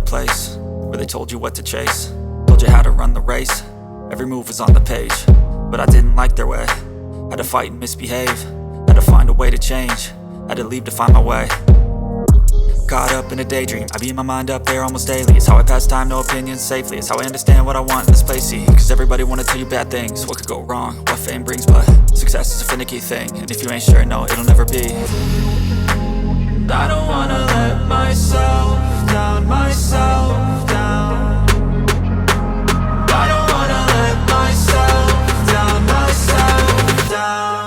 place where they told you what to chase, told you how to run the race. Every move was on the page, but I didn't like their way. Had to fight and misbehave, had to find a way to change, had to leave to find my way. Caught up in a daydream, I beat my mind up there almost daily. It's how I pass time, no opinions safely. It's how I understand what I want in this place, see. Cause everybody wanna tell you bad things, what could go wrong, what fame brings. But success is a finicky thing, and if you ain't sure, no, it'll never be. I don't wanna let myself down, myself down. I don't wanna let myself down, myself down.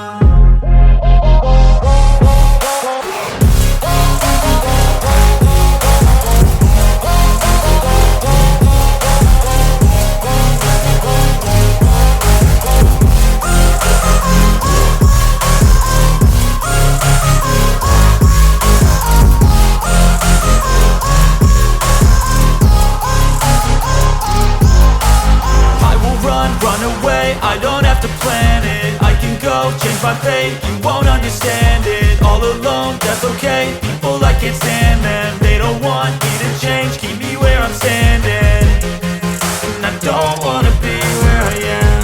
Run away, I don't have to plan it. I can go, change my fate, you won't understand it. All alone, that's okay, people I can't stand them. They don't want me to change, keep me where I'm standing. And I don't wanna be where I am,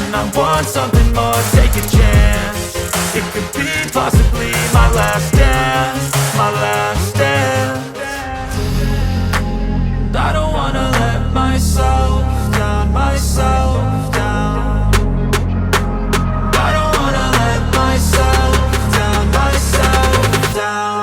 and I want something more, take a chance. It could be possibly my last dance, my last dance. I don't wanna let myself down, myself down. I don't wanna let myself down, myself down.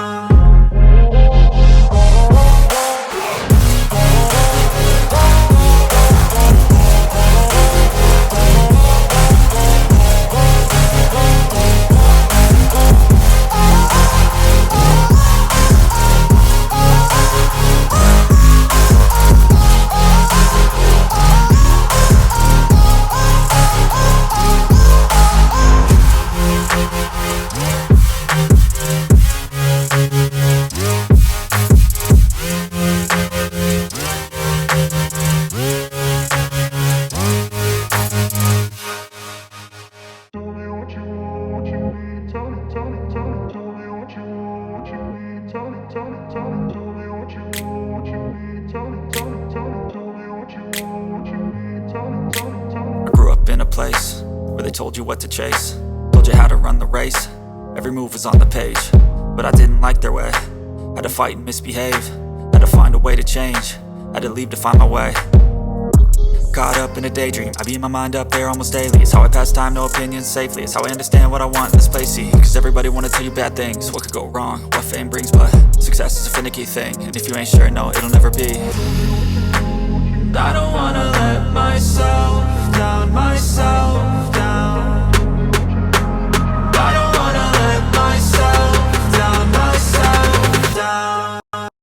Place where they told you what to chase, told you how to run the race. Every move was on the page, but I didn't like their way. Had to fight and misbehave, had to find a way to change, had to leave to find my way. Caught up in a daydream, I beat my mind up there almost daily. It's how I pass time, no opinions safely. It's how I understand what I want in this place, see. Cause everybody wanna tell you bad things, what could go wrong, what fame brings. But success is a finicky thing, and if you ain't sure, no, it'll never be. I don't wanna let myself down, myself down.